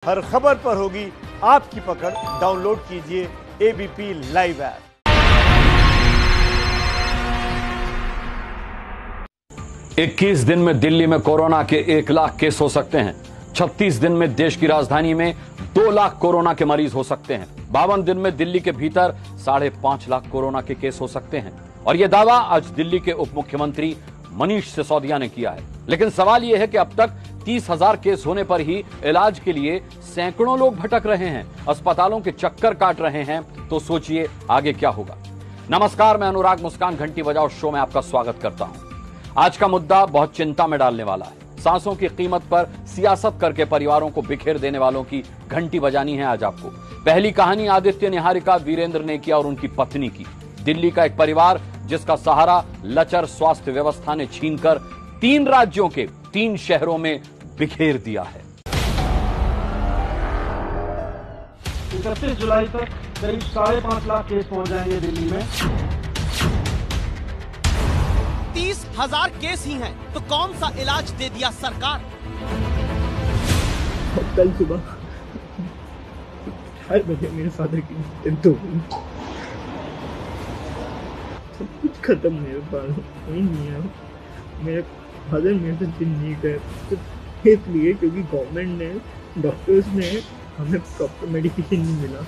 हर खबर पर होगी आपकी पकड़। डाउनलोड कीजिए एबीपी लाइव ऐप। इक्कीस दिन में दिल्ली में कोरोना के 1 लाख केस हो सकते हैं। 36 दिन में देश की राजधानी में 2 लाख कोरोना के मरीज हो सकते हैं। 52 दिन में दिल्ली के भीतर 5.5 लाख कोरोना के केस हो सकते हैं। और यह दावा आज दिल्ली के उप मुख्यमंत्री मनीष सिसोदिया ने किया है। लेकिन सवाल यह है कि अब तक 30,000 केस होने पर ही इलाज के लिए सैकड़ों लोग भटक रहे हैं, अस्पतालों के चक्कर काट रहे हैं। तो सोचिए आगे क्या होगा। नमस्कार, मैं अनुराग मुस्कान घंटी बजाओ शो में आपका स्वागत करता हूं। आज का मुद्दा बहुत चिंता में डालने वाला है। सांसों की कीमत पर सियासत करके परिवारों को बिखेर देने वालों की घंटी बजानी है आज आपको। पहली कहानी आदित्य, निहारिका, वीरेंद्र नेकिया और उनकी पत्नी की। दिल्ली का एक परिवार जिसका सहारा लचर स्वास्थ्य व्यवस्था ने छीनकर 3 राज्यों के 3 शहरों में बिखेर दिया है। 31 जुलाई तक करीब 5.5 लाख केस पहुंच जाएंगे दिल्ली में। 30,000 केस ही हैं, तो कौन सा इलाज दे दिया सरकार? कल सुबह 4 बजे मेरे फादर की डेथ हो गई। सब कुछ खत्म, मेरे पास कोई नहीं है। मेरे फादर मेरे से दिन नहीं गए सिर्फ इसलिए क्योंकि गवर्नमेंट ने, डॉक्टर्स ने हमें प्रॉपर मेडिकेशन नहीं मिला।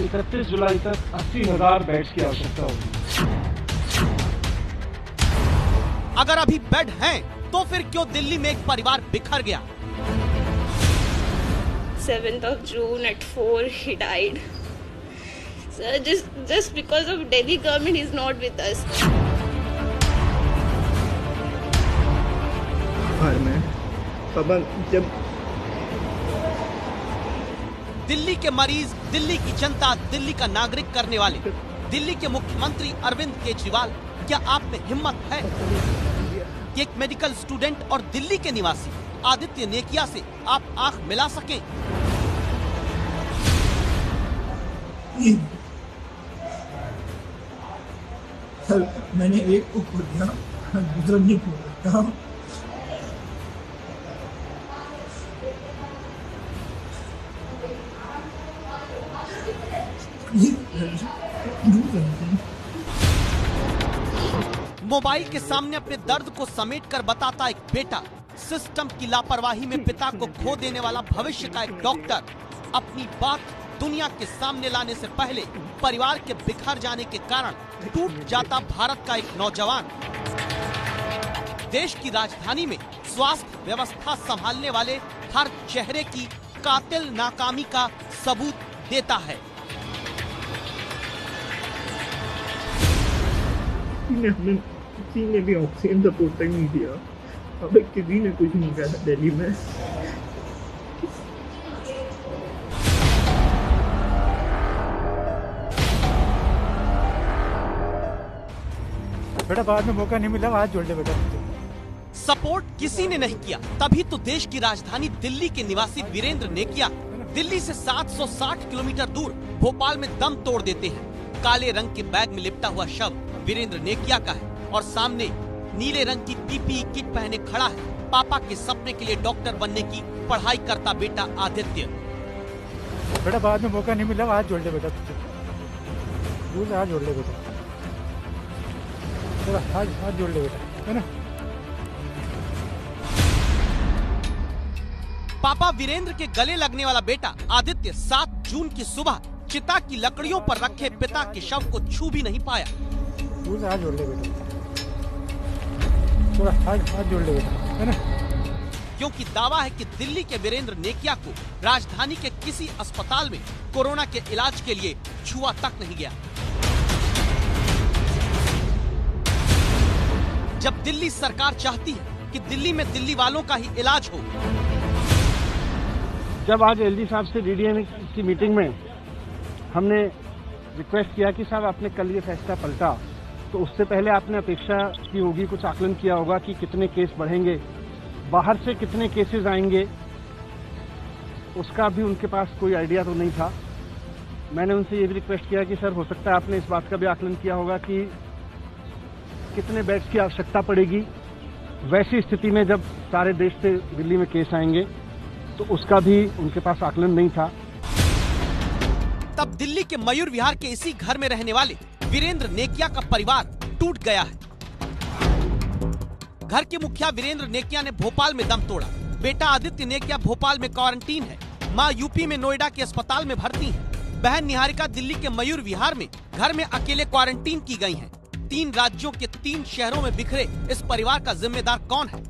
31 जुलाई तक 80,000 बेड्स की आवश्यकता होगी। अगर अभी बेड हैं, तो फिर क्यों दिल्ली में एक परिवार बिखर गया? 7th of June at 4 he died. So just because of Delhi government is not with us. घर में पापा जब दिल्ली के मरीज, दिल्ली की जनता, दिल्ली का नागरिक करने वाले दिल्ली के मुख्यमंत्री अरविंद केजरीवाल, क्या आप में हिम्मत है कि एक मेडिकल स्टूडेंट और दिल्ली के निवासी आदित्य नेकिया से आप आंख मिला सकें? सर, मैंने एक को खो दिया, दूसरा नहीं खो सकता। मोबाइल के सामने अपने दर्द को समेटकर बताता एक बेटा, सिस्टम की लापरवाही में पिता को खो देने वाला भविष्य का एक डॉक्टर, अपनी बात दुनिया के सामने लाने से पहले परिवार के बिखर जाने के कारण टूट जाता भारत का एक नौजवान, देश की राजधानी में स्वास्थ्य व्यवस्था संभालने वाले हर चेहरे की कातिल नाकामी का सबूत देता है। हमें किसी ने भी ऑक्सीजन सपोर्ट तक नहीं दिया। हमें किसी ने कुछ नहीं कहा दिल्ली में। बेटा बाद में मौका नहीं मिला, हाथ जोड़ दे बेटा। सपोर्ट किसी ने नहीं किया, तभी तो देश की राजधानी दिल्ली के निवासी वीरेंद्र नेकिया दिल्ली से 760 किलोमीटर दूर भोपाल में दम तोड़ देते हैं। काले रंग के बैग में लिपटा हुआ शव वीरेंद्र नेकिया का है और सामने नीले रंग की पीपीई किट पहने खड़ा है पापा के सपने के लिए डॉक्टर बनने की पढ़ाई करता बेटा आदित्य। बेटा बाद में मौका नहीं मिला, हाथ जोड़ दे बेटा। हाथ जोड़ ले बेटा, हाथ जोड़ ले बेटा, है ना। पापा वीरेंद्र के गले लगने वाला बेटा आदित्य 7 जून की सुबह चिता की लकड़ियों पर रखे पिता के शव को छू भी नहीं पाया। हाथ जोड़ ले बेटा, हाथ जोड़ ले बेटा, है ना। क्योंकि दावा है कि दिल्ली के वीरेंद्र नेकिया को राजधानी के किसी अस्पताल में कोरोना के इलाज के लिए छुआ तक नहीं गया। जब दिल्ली सरकार चाहती है कि दिल्ली में दिल्ली वालों का ही इलाज हो। जब आज एलजी साहब से डीडीएम की मीटिंग में हमने रिक्वेस्ट किया कि साहब आपने कल ये फैसला पलटा, तो उससे पहले आपने अपेक्षा की होगी, कुछ आकलन किया होगा कि कितने केस बढ़ेंगे, बाहर से कितने केसेस आएंगे, उसका भी उनके पास कोई आइडिया तो नहीं था। मैंने उनसे ये भी रिक्वेस्ट किया कि सर हो सकता है आपने इस बात का भी आकलन किया होगा कि कितने बेड्स की आवश्यकता पड़ेगी वैसी स्थिति में जब सारे देश से दिल्ली में केस आएंगे। तो उसका भी उनके पास आकलन नहीं था। तब दिल्ली के मयूर विहार के इसी घर में रहने वाले वीरेंद्र नेकिया का परिवार टूट गया है। घर के मुखिया वीरेंद्र नेकिया ने भोपाल में दम तोड़ा। बेटा आदित्य नेकिया भोपाल में क्वारंटीन है, मां यूपी में नोएडा के अस्पताल में भर्ती है, बहन निहारिका दिल्ली के मयूर विहार में घर में अकेले क्वारंटीन की गई हैं। 3 राज्यों के 3 शहरों में बिखरे इस परिवार का जिम्मेदार कौन है?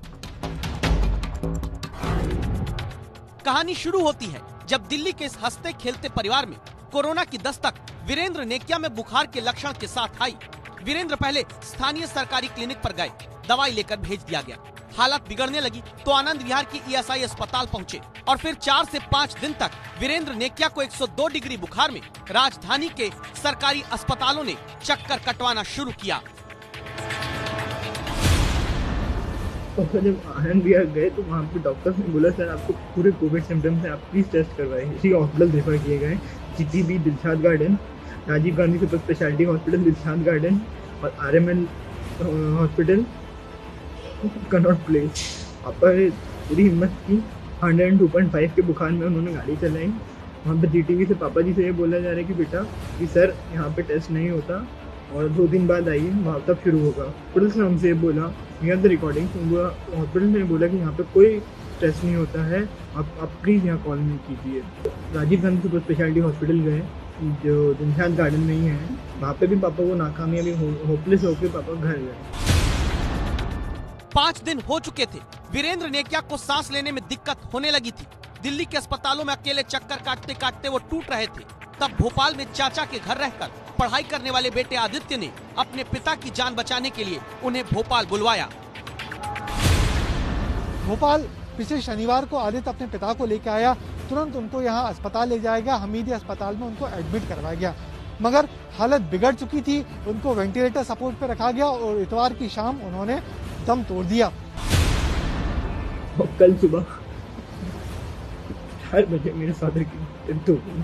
कहानी शुरू होती है जब दिल्ली के इस हंसते खेलते परिवार में कोरोना की दस्तक वीरेंद्र नेकिया में बुखार के लक्षण के साथ आई। वीरेंद्र पहले स्थानीय सरकारी क्लिनिक पर गए, दवाई लेकर भेज दिया गया। हालत बिगड़ने लगी तो आनंद विहार की ईएसआई अस्पताल पहुंचे और फिर 4 से 5 दिन तक वीरेंद्र नेकिया को 102 डिग्री बुखार में राजधानी के सरकारी अस्पतालों ने चक्कर कटवाना शुरू किया। और जब आनंद विहार गए तो वहाँ पे डॉक्टर्स ने बोला सर आपको पूरे कोविड सिम्टम्स हैं, आप प्लीज टेस्ट करवाएं। इसी हॉस्पिटल रेफर किए गए, GTB Dilshad Garden, Rajiv Gandhi super speciality hospital Dilshad Garden और आरएमएल हॉस्पिटल कनॉट प्लेस। पापा ने पूरी हिम्मत की, 102.5 के बुखार में उन्होंने गाड़ी चलाई। वहाँ पे जीटीवी से पापा जी से ये बोला जा रहा है कि बेटा कि सर यहाँ पे टेस्ट नहीं होता और 2 दिन बाद आइए, वहाँ तब शुरू होगा। हॉस्पिटल से हमसे ये बोला, यहाँ द रिकॉर्डिंग हॉस्पिटल ने बोला कि यहाँ पे कोई टेस्ट नहीं होता है, आप प्लीज़ यहाँ कॉल नहीं कीजिए। Rajiv Gandhi super speciality hospital गए जो दिलशाद गार्डन में ही है, वहाँ पे भी पापा को नाकामयाबी होपलेस होकर पापा घर गए। 5 दिन हो चुके थे। वीरेंद्र नेकिया को सांस लेने में दिक्कत होने लगी थी। दिल्ली के अस्पतालों में अकेले चक्कर काटते काटते वो टूट रहे थे। तब भोपाल में चाचा के घर रहकर पढ़ाई करने वाले बेटे आदित्य ने अपने पिता की जान बचाने के लिए उन्हें भोपाल बुलवाया। भोपाल पिछले शनिवार को आदित्य अपने पिता को लेकर आया, तुरंत उनको यहाँ अस्पताल ले जाया गया। हमीदिया अस्पताल में उनको एडमिट करवाया गया, मगर हालत बिगड़ चुकी थी। उनको वेंटिलेटर सपोर्ट पे रखा गया और इतवार की शाम उन्होंने दम तोड़ दिया। और कल सुबह 4 बजे मेरे फादर की डेथ हो गई।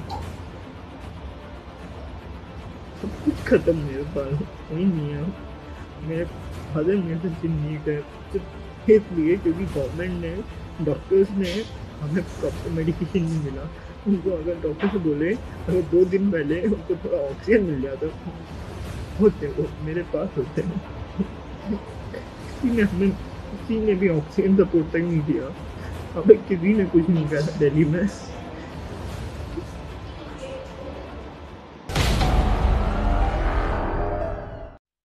सब कुछ खत्म, मेरे पास कोई नहीं है। मेरे फादर मेरे से जिन नहीं गए सिर्फ इसलिए क्योंकि गवर्नमेंट ने, डॉक्टर्स ने हमें प्रॉपर मेडिकेशन नहीं मिला। उनको अगर डॉक्टर से बोले अगर 2 दिन पहले उनको थोड़ा ऑक्सीजन मिल जाता होते, वो मेरे पास होते हैं। किसी ने भी ऑक्सीजन सपोर्ट तक नहीं दिया। अब किसी ने कुछ नहीं कहा दिल्ली में।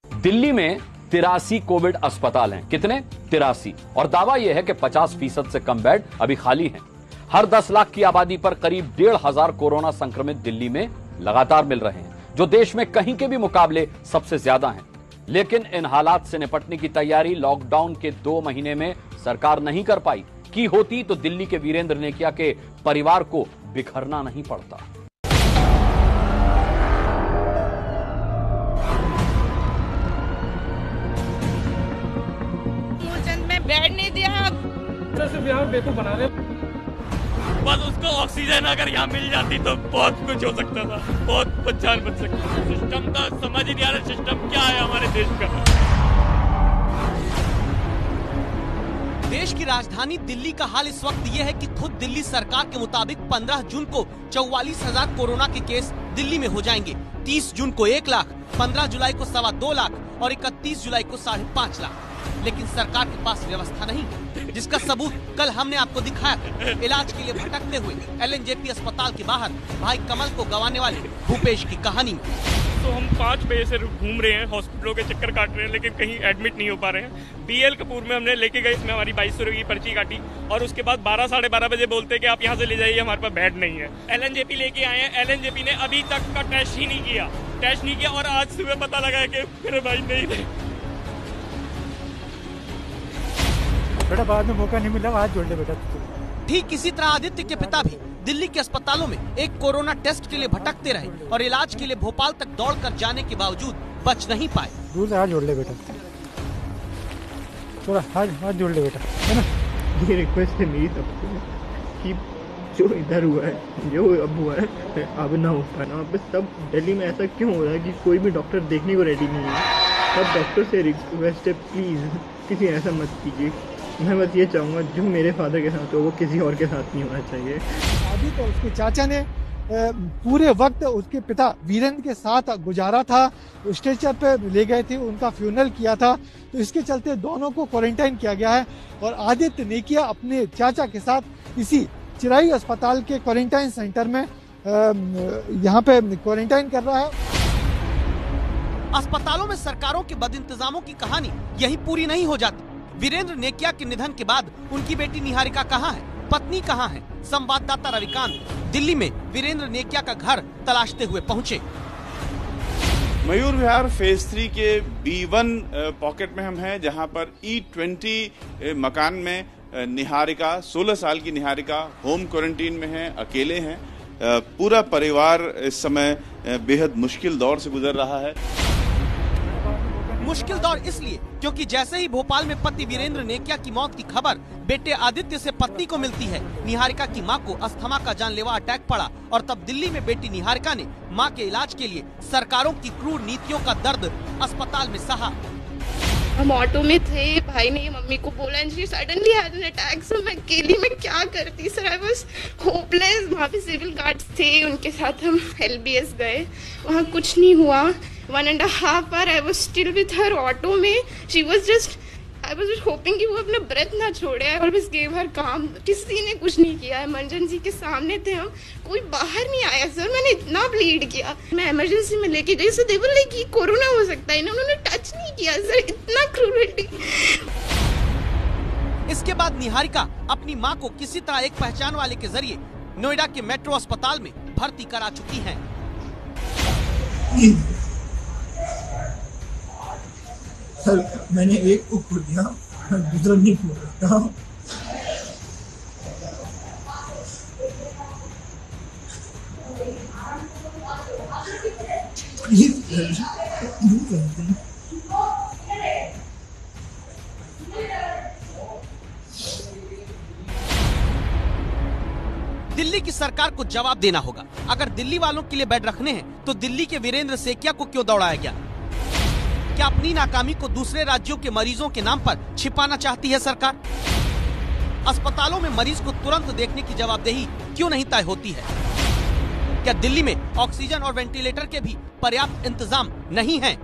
दिल्ली में 83 कोविड अस्पताल हैं। कितने? 83। और दावा यह है कि 50% से कम बेड अभी खाली हैं। हर 10 लाख की आबादी पर करीब 1,500 कोरोना संक्रमित दिल्ली में लगातार मिल रहे हैं, जो देश में कहीं के भी मुकाबले सबसे ज्यादा हैं। लेकिन इन हालात से निपटने की तैयारी लॉकडाउन के 2 महीने में सरकार नहीं कर पाई। की होती तो दिल्ली के वीरेंद्र नेकिया के परिवार को बिखरना नहीं पड़ता। बेड नहीं दिया है, सिर्फ यहाँ बेवकूफ बना रहे। बस उसको ऑक्सीजन अगर यहाँ मिल जाती तो बहुत कुछ हो सकता था, बहुत जान बच सकती। सिस्टम का समझ ही नहीं आ रहा, सिस्टम क्या है हमारे देश का। देश की राजधानी दिल्ली का हाल इस वक्त ये है कि खुद दिल्ली सरकार के मुताबिक 15 जून को 44,000 कोरोना के केस दिल्ली में हो जाएंगे। 30 जून को 1 लाख, 15 जुलाई को 2.25 लाख और 31 जुलाई को 5.5 लाख। लेकिन सरकार के पास व्यवस्था नहीं, जिसका सबूत कल हमने आपको दिखाया। इलाज के लिए भटकते हुए एलएनजेपी अस्पताल के बाहर भाई कमल को गंवाने वाले भूपेश की कहानी। तो हम 5 बजे से घूम रहे हैं, हॉस्पिटलों के चक्कर काट रहे हैं, लेकिन कहीं एडमिट नहीं हो पा रहे हैं। बीएल कपूर में हमने लेके गए, इसमें हमारी 2200 रुपये की पर्ची काटी और उसके बाद 12 साढ़े 12 बजे बोलते कि आप यहाँ से ले जाइए, हमारे पास बेड नहीं है। एलएनजेपी लेके आए हैं, एलएनजेपी ने अभी तक का टेस्ट नहीं किया और आज सुबह पता लगा कि मेरे भाई नहीं थे। बेटा बाद में मौका नहीं मिला, हाथ जोड़ ले बेटा। ठीक इसी तरह आदित्य के पिता भी दिल्ली के अस्पतालों में एक कोरोना टेस्ट के लिए भटकते रहे और इलाज के लिए भोपाल तक दौड़कर जाने के बावजूद बच नहीं पाए। दूर से हाथ जोड़ ले बेटा, थोड़ा हाथ जोड़ ले बेटा, है ना। ये रिक्वेस्ट है मेरी तरफ से कि जो इधर हुआ है, जो अब हुआ है, अब ना हो पाना। अब सब दिल्ली में ऐसा क्यों हो रहा है कि कोई भी डॉक्टर देखने को रेडी नहीं है। सब डॉक्टर से रिक्वेस्ट है, प्लीज किसी ऐसा मत कीजिए। मैं बस ये चाहूँगा जो मेरे फादर के साथ हो वो किसी और के साथ नहीं होना चाहिए। आदित्य और उसके चाचा ने पूरे वक्त उसके पिता वीरेंद्र के साथ गुजारा था, स्ट्रेचर पे ले गए थे, उनका फ्यूनरल किया था, तो इसके चलते दोनों को क्वारंटाइन किया गया है और आदित्य नेकिया अपने चाचा के साथ इसी चिराई अस्पताल के क्वारंटाइन सेंटर में यहाँ पे क्वारंटाइन कर रहा है। अस्पतालों में सरकारों के बदइंतजामों की कहानी यही पूरी नहीं हो जाती। वीरेंद्र नेकिया के निधन के बाद उनकी बेटी निहारिका कहाँ है, पत्नी कहाँ है? संवाददाता रविकांत दिल्ली में वीरेंद्र नेकिया का घर तलाशते हुए पहुँचे। मयूर विहार फेज 3 के B1 पॉकेट में हम हैं, जहां पर E20 मकान में निहारिका 16 साल की निहारिका होम क्वारंटीन में है, अकेले हैं। पूरा परिवार इस समय बेहद मुश्किल दौर से गुजर रहा है। मुश्किल दौर इसलिए क्योंकि जैसे ही भोपाल में पति वीरेंद्र नेकिया की मौत की खबर बेटे आदित्य से पत्नी को मिलती है, निहारिका की मां को अस्थमा का जानलेवा अटैक पड़ा और तब दिल्ली में बेटी निहारिका ने मां के इलाज के लिए सरकारों की क्रूर नीतियों का दर्द अस्पताल में सहा। हम ऑटो में थे, भाई ने मम्मी को बोला and she suddenly had an attack. So मैं अकेली में क्या करती सर, आई वाज होपलेस। वहाँ पे सिविल गार्ड्स थे, उनके साथ हम LBS गए, वहाँ कुछ नहीं हुआ। 1.5 hour I was still with her auto में। I was just hoping कि वो अपना ब्रेथ ना छोड़े। I always gave her calm। किसी ने कुछ नहीं किया। इमरजेंसी के सामने थे हम, कोई बाहर नहीं आया सर। मैंने इतना ब्लीड किया, मैं इमरजेंसी में लेके गई सर। देवर लाइक कि कोरोना हो सकता है, इन्होंने टच नहीं किया सर। इतना क्रूरलिटी। इसके बाद निहारिका अपनी मां को किसी तरह एक पहचान वाले के जरिए नोएडा के मेट्रो अस्पताल में भर्ती करा चुकी हैं। सर मैंने एक को खो दिया, दूसरा नहीं खो सकता। दिल्ली की सरकार को जवाब देना होगा। अगर दिल्ली वालों के लिए बेड रखने हैं तो दिल्ली के वीरेंद्र सेकिया को क्यों दौड़ाया गया? क्या अपनी नाकामी को दूसरे राज्यों के मरीजों के नाम पर छिपाना चाहती है सरकार? अस्पतालों में मरीज को तुरंत देखने की जवाबदेही क्यों नहीं तय होती है? क्या दिल्ली में ऑक्सीजन और वेंटिलेटर के भी पर्याप्त इंतजाम नहीं हैं?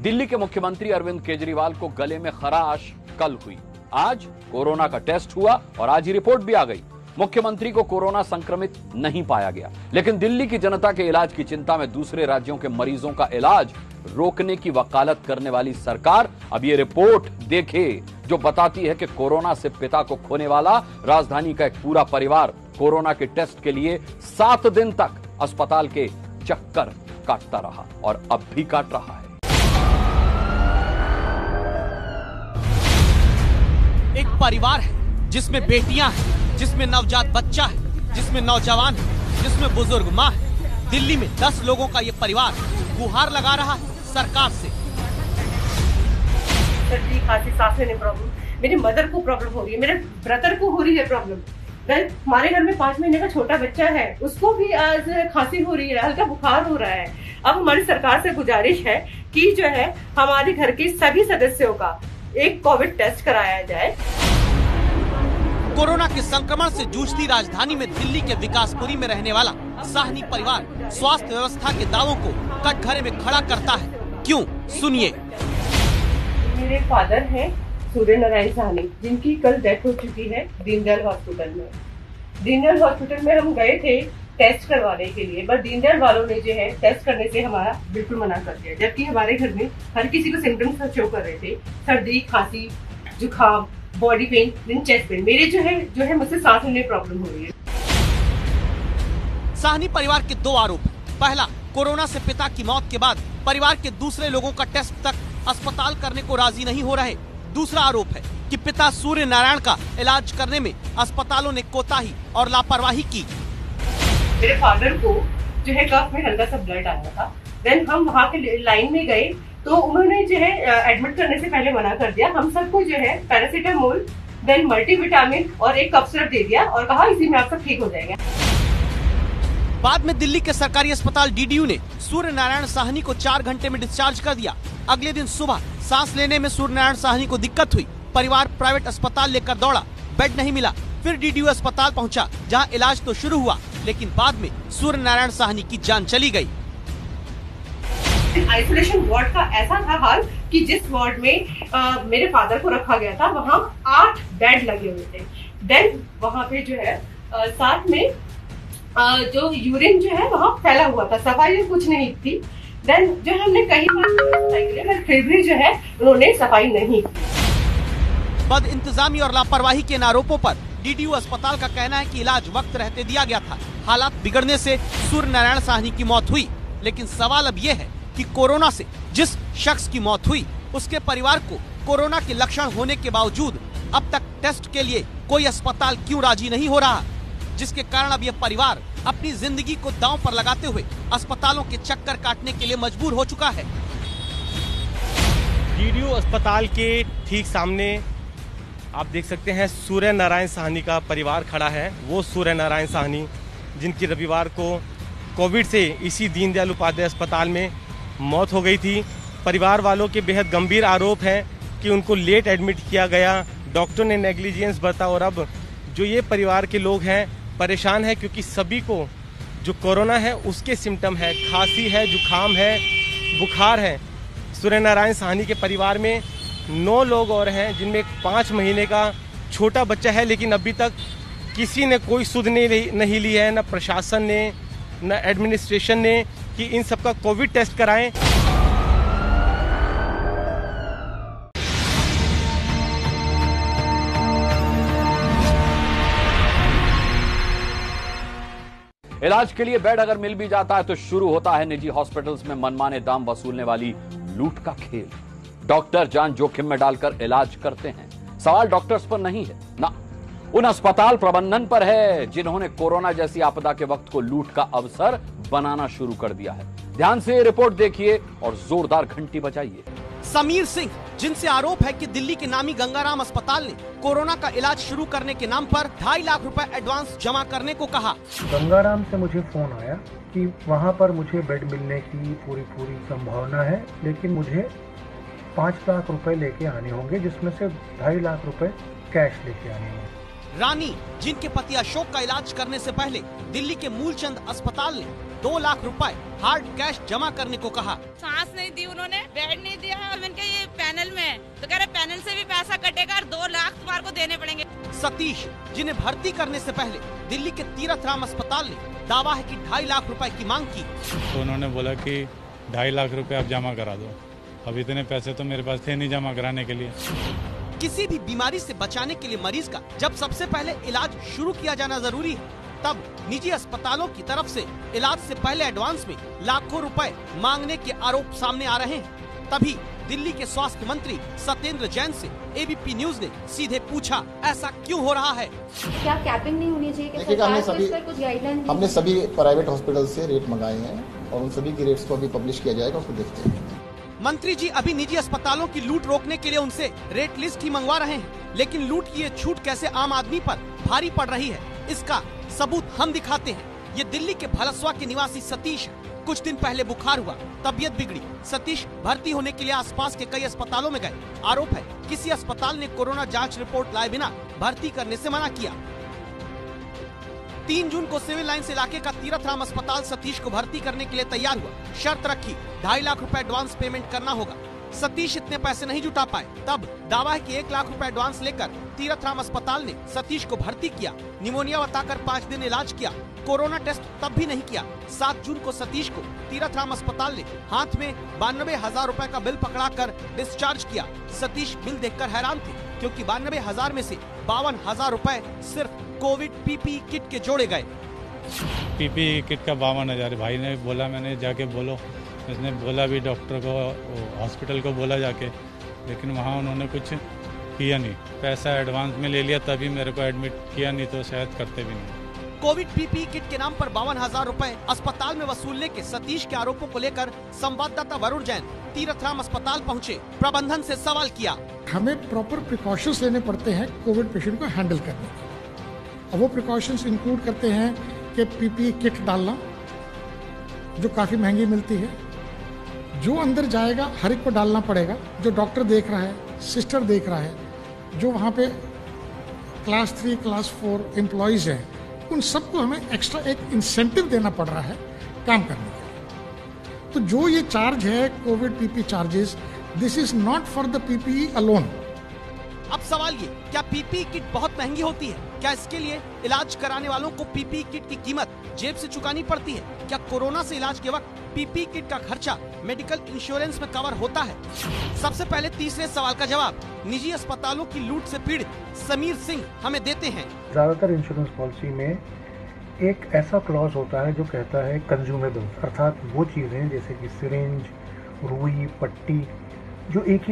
दिल्ली के मुख्यमंत्री अरविंद केजरीवाल को गले में खराश कल हुई। आज कोरोना का टेस्ट हुआ और आज ही रिपोर्ट भी आ गई। मुख्यमंत्री को कोरोना संक्रमित नहीं पाया गया, लेकिन दिल्ली की जनता के इलाज की चिंता में दूसरे राज्यों के मरीजों का इलाज रोकने की वकालत करने वाली सरकार अब ये रिपोर्ट देखे जो बताती है कि कोरोना से पिता को खोने वाला राजधानी का एक पूरा परिवार कोरोना के टेस्ट के लिए 7 दिन तक अस्पताल के चक्कर काटता रहा और अब भी काट रहा है। एक परिवार है जिसमें बेटियां हैं, जिसमें नवजात बच्चा है, जिसमें नौजवान है, जिसमें बुजुर्ग माँ है। दिल्ली में 10 लोगों का ये परिवार गुहार लगा रहा है सरकार से। सर्दी, खांसी, सांस लेने प्रॉब्लम, मेरी मदर को प्रॉब्लम हो रही है, मेरे ब्रदर को हो रही है प्रॉब्लम। हमारे घर में 5 महीने का छोटा बच्चा है, उसको भी आज खांसी हो रही है, हल्का बुखार हो रहा है। अब हमारी सरकार से गुजारिश है कि जो है हमारे घर के सभी सदस्यों का एक कोविड टेस्ट कराया जाए। कोरोना के संक्रमण से जूझती राजधानी में दिल्ली के विकासपुरी में रहने वाला साहनी परिवार स्वास्थ्य व्यवस्था के दावों को कटघरे में खड़ा करता है। क्यों? सुनिए। मेरे फादर हैं सूर्य नारायण साहनी, जिनकी कल डेथ हो चुकी है दीनदयाल हॉस्पिटल में। दीनदयाल हॉस्पिटल में हम गए थे टेस्ट करवाने के लिए, बट दीनदयाल वालों ने जो है टेस्ट करने से हमारा बिल्कुल मना कर दिया, जबकि हमारे घर में हर किसी को सिम्टम्स शो कर रहे थे, सर्दी, खांसी, जुकाम, बॉडी पेन, चेस्ट पेन। मेरे जो है मुझसे सांस लेने में प्रॉब्लम हो रही है। साहनी परिवार के 2 आरोप। पहला, कोरोना से पिता की मौत के बाद परिवार के दूसरे लोगों का टेस्ट तक अस्पताल करने को राजी नहीं हो रहे। दूसरा आरोप है कि पिता सूर्य नारायण का इलाज करने में अस्पतालों ने कोताही और लापरवाही की। मेरे फादर को जो है कफ में हल्का सा ब्लड आया था, देन हम वहाँ के लाइन में गए तो उन्होंने जो है एडमिट करने से पहले मना कर दिया। हम सबको जो है पैरासीटामोल, देन मल्टीविटामिन और एक कफ सिरप दे दिया और कहा इसी में आप सब ठीक हो जाएगा। बाद में दिल्ली के सरकारी अस्पताल DDU ने सूर्य नारायण साहनी को 4 घंटे में डिस्चार्ज कर दिया। अगले दिन सुबह सांस लेने में सूर्य नारायण साहनी को दिक्कत हुई। परिवार प्राइवेट अस्पताल लेकर दौड़ा, बेड नहीं मिला। फिर डीडीयू अस्पताल पहुंचा, जहां इलाज तो शुरू हुआ, लेकिन बाद में सूर्य नारायण साहनी की जान चली गई। आइसोलेशन वार्ड का ऐसा था हाल कि जिस वार्ड में मेरे फादर को रखा गया था, वहाँ 8 बेड लगे हुए थे। देन वहाँ पे जो है साथ में जो यूरिन जो है वहाँ फैला हुआ था, सफाई कुछ नहीं थी। देन जो हमने कहीं पर फिर भी जो है उन्होंने सफाई नहीं की। बद इंतजामी और लापरवाही के आरोपों पर डीडीयू अस्पताल का कहना है कि इलाज वक्त रहते दिया गया था। हालात बिगड़ने से सूर्य नारायण साहनी की मौत हुई। लेकिन सवाल अब ये है कि कोरोना से जिस शख्स की मौत हुई, उसके परिवार को कोरोना के लक्षण होने के बावजूद अब तक टेस्ट के लिए कोई अस्पताल क्यों राजी नहीं हो रहा, जिसके कारण अब यह परिवार अपनी जिंदगी को दांव पर लगाते हुए अस्पतालों के चक्कर काटने के लिए मजबूर हो चुका है। डीडीयू अस्पताल के ठीक सामने आप देख सकते हैं सूर्य नारायण साहनी का परिवार खड़ा है। वो सूर्य नारायण साहनी जिनकी रविवार को कोविड से इसी दीनदयाल उपाध्याय अस्पताल में मौत हो गई थी। परिवार वालों के बेहद गंभीर आरोप हैं कि उनको लेट एडमिट किया गया, डॉक्टर ने नेग्लिजेंस बरता और अब जो ये परिवार के लोग हैं परेशान है क्योंकि सभी को जो कोरोना है उसके सिम्टम है, खांसी है, जुखाम है, बुखार है। सूर्य नारायण साहनी के परिवार में 9 लोग और हैं जिनमें 5 महीने का छोटा बच्चा है, लेकिन अभी तक किसी ने कोई सुध नहीं ली है, न प्रशासन ने न एडमिनिस्ट्रेशन ने कि इन सबका कोविड टेस्ट कराएं। इलाज के लिए बेड अगर मिल भी जाता है तो शुरू होता है निजी हॉस्पिटल्स में मनमाने दाम वसूलने वाली लूट का खेल। डॉक्टर जान जोखिम में डालकर इलाज करते हैं। सवाल डॉक्टर्स पर नहीं है, ना उन अस्पताल प्रबंधन पर है जिन्होंने कोरोना जैसी आपदा के वक्त को लूट का अवसर बनाना शुरू कर दिया है। ध्यान से रिपोर्ट देखिए और जोरदार घंटी बजाइए। समीर सिंह, जिनसे आरोप है कि दिल्ली के नामी गंगाराम अस्पताल ने कोरोना का इलाज शुरू करने के नाम पर 2.5 लाख रुपए एडवांस जमा करने को कहा। गंगाराम से मुझे फोन आया कि वहां पर मुझे बेड मिलने की पूरी संभावना है, लेकिन मुझे 5 लाख रुपए लेके आने होंगे, जिसमें से 2.5 लाख रुपए कैश लेके आने होंगे। रानी, जिनके पति अशोक का इलाज करने से पहले दिल्ली के मूलचंद अस्पताल ने 2 लाख रुपए हार्ड कैश जमा करने को कहा। सांस नहीं दी उन्होंने, बेड नहीं दिया है, इनके ये पैनल में तो कह रहे पैनल से भी पैसा कटेगा और 2 लाख तुम्हारे को देने पड़ेंगे। सतीश, जिन्हें भर्ती करने से पहले दिल्ली के तीरथ राम अस्पताल ने दावा है कि 2.5 लाख रुपए की मांग की, तो उन्होंने बोला कि 2.5 लाख रुपए आप जमा करा दो। अब इतने पैसे तो मेरे पास थे नहीं जमा कराने के लिए। किसी भी बीमारी से बचाने के लिए मरीज का जब सबसे पहले इलाज शुरू किया जाना जरूरी है, तब निजी अस्पतालों की तरफ से इलाज से पहले एडवांस में लाखों रुपए मांगने के आरोप सामने आ रहे हैं। तभी दिल्ली के स्वास्थ्य मंत्री सत्येंद्र जैन से एबीपी न्यूज ने सीधे पूछा, ऐसा क्यों हो रहा है? क्या कैपिंग नहीं होनी चाहिए? हमने सभी प्राइवेट हॉस्पिटल से रेट मंगाए हैं और उन सभी की रेट्स को अभी पब्लिश किया जाएगा, उसको देखते हैं। मंत्री जी अभी निजी अस्पतालों की लूट रोकने के लिए उनसे रेट लिस्ट ही मंगवा रहे हैं, लेकिन लूट की ये छूट कैसे आम आदमी पर भारी पड़ रही है, इसका सबूत हम दिखाते हैं। ये दिल्ली के भलसवा के निवासी सतीश है। कुछ दिन पहले बुखार हुआ, तबीयत बिगड़ी। सतीश भर्ती होने के लिए आसपास के कई अस्पतालों में गए। आरोप है किसी अस्पताल ने कोरोना जांच रिपोर्ट लाए बिना भर्ती करने से मना किया। 3 जून को सिविल लाइंस इलाके का तीरथ राम अस्पताल सतीश को भर्ती करने के लिए तैयार हुआ। शर्त रखी 2.5 लाख रुपए एडवांस पेमेंट करना होगा। सतीश इतने पैसे नहीं जुटा पाए, तब दावा है कि 1 लाख रुपए एडवांस लेकर तीरथ राम अस्पताल ने सतीश को भर्ती किया। निमोनिया बताकर 5 दिन इलाज किया। कोरोना टेस्ट तब भी नहीं किया। 7 जून को सतीश को तीरथ राम अस्पताल ने हाथ में 92,000 रुपए का बिल पकड़ाकर डिस्चार्ज किया। सतीश बिल देखकर हैरान थे, क्योंकि 92,000 में से 52,000 रुपए सिर्फ कोविड पीपीई किट के जोड़े गए। पीपीई किट का 52,000 भाई ने बोला, मैंने जाके बोलो, उसने बोला भी डॉक्टर को, हॉस्पिटल को बोला जाके, लेकिन वहाँ उन्होंने कुछ किया नहीं। पैसा एडवांस में ले लिया, तभी मेरे को एडमिट किया, नहीं तो शायद करते भी नहीं। कोविड पीपीई किट के नाम पर 52,000 रुपए अस्पताल में वसूलने के सतीश के आरोपों को लेकर संवाददाता वरुण जैन तीरथ राम अस्पताल पहुंचे। प्रबंधन से सवाल किया। हमें प्रॉपर प्रिकॉशंस लेने पड़ते हैं कोविड पेशेंट को हैंडल करने के। अब वो प्रिकॉशंस इंक्लूड करते हैं कि पीपीई किट डालना, जो काफ़ी महंगी मिलती है, जो अंदर जाएगा हर एक को डालना पड़ेगा, जो डॉक्टर देख रहा है, सिस्टर देख रहा है, जो वहाँ पे क्लास 3, क्लास 4 एम्प्लॉयज़ हैं, उन सबको हमें एक्स्ट्रा एक इंसेंटिव देना पड़ रहा है काम करने के लिए। तो जो ये चार्ज है Covid PP charges, this is not for the PPE alone. अब सवाल ये, क्या पीपीई किट बहुत महंगी होती है? क्या इसके लिए इलाज कराने वालों को पीपीई किट की कीमत जेब से चुकानी पड़ती है? क्या कोरोना से इलाज के वक्त पीपीई किट का खर्चा मेडिकल इंश्योरेंस में कवर होता है? सबसे पहले तीसरे सवाल का जवाब निजी अस्पतालों की लूट से पीड़ित समीर सिंह हमें देते हैं। ज्यादातर इंश्योरेंस पॉलिसी में एक ऐसा क्लॉज होता है जो कहता है कंज्यूमेबल्स, अर्थात वो चीजें जैसे कि सिरिंज, रुई, पट्टी, जो एक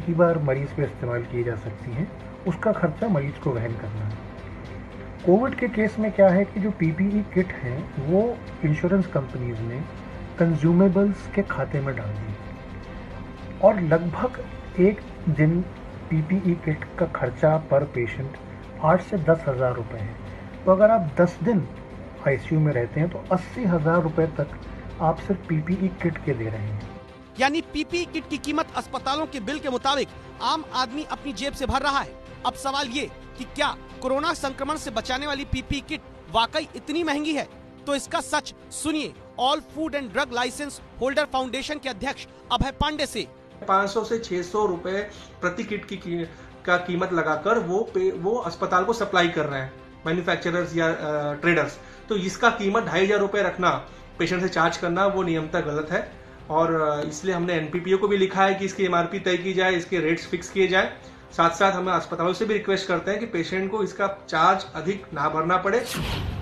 ही बार मरीज पे इस्तेमाल की जा सकती हैं, उसका खर्चा मरीज को वहन करना है। कोविड के केस में क्या है कि जो पीपीई किट हैं वो इंश्योरेंस कंपनीज ने कंज्यूमेबल्स के खाते में डाल दी और लगभग एक दिन पीपीई किट का खर्चा पर पेशेंट 8 से 10 हज़ार रुपये है। तो अगर आप 10 दिन आईसीयू में रहते हैं तो 80,000 रुपये तक आप सिर्फ पीपीई किट के दे रहे हैं। यानी पीपीई किट की कीमत अस्पतालों के बिल के मुताबिक आम आदमी अपनी जेब से भर रहा है। अब सवाल ये कि क्या कोरोना संक्रमण से बचाने वाली पीपीई किट वाकई इतनी महंगी है? तो इसका सच सुनिए all food and drug licence holder foundation के अध्यक्ष अभय पांडे से। 500 से 600 रुपए प्रति किट का कीमत लगाकर वो अस्पताल को सप्लाई कर रहे हैं, मैन्युफैक्चरर्स या ट्रेडर्स। तो इसका कीमत 2,500 रुपए रखना, पेशेंट से चार्ज करना, वो नियमतः गलत है। और इसलिए हमने एनपीपीओ को भी लिखा है कि इसकी एमआरपी तय की जाए, इसके रेट्स फिक्स किए जाए। साथ साथ हम अस्पतालों से भी रिक्वेस्ट करते हैं कि पेशेंट को इसका चार्ज अधिक ना भरना पड़े।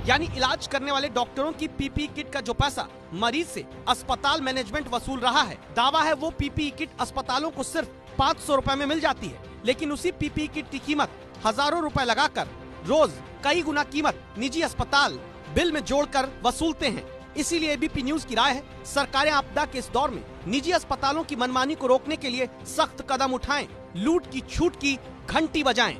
यानी इलाज करने वाले डॉक्टरों की पीपीई किट का जो पैसा मरीज से अस्पताल मैनेजमेंट वसूल रहा है, दावा है वो पीपीई किट अस्पतालों को सिर्फ 500 रुपए में मिल जाती है। लेकिन उसी पीपीई किट की कीमत हजारों रुपए लगाकर रोज कई गुना कीमत निजी अस्पताल बिल में जोड़कर वसूलते हैं। इसीलिए एबीपी न्यूज की राय है, सरकारें आपदा के इस दौर में निजी अस्पतालों की मनमानी को रोकने के लिए सख्त कदम उठाएं, लूट की छूट की घंटी बजाएं।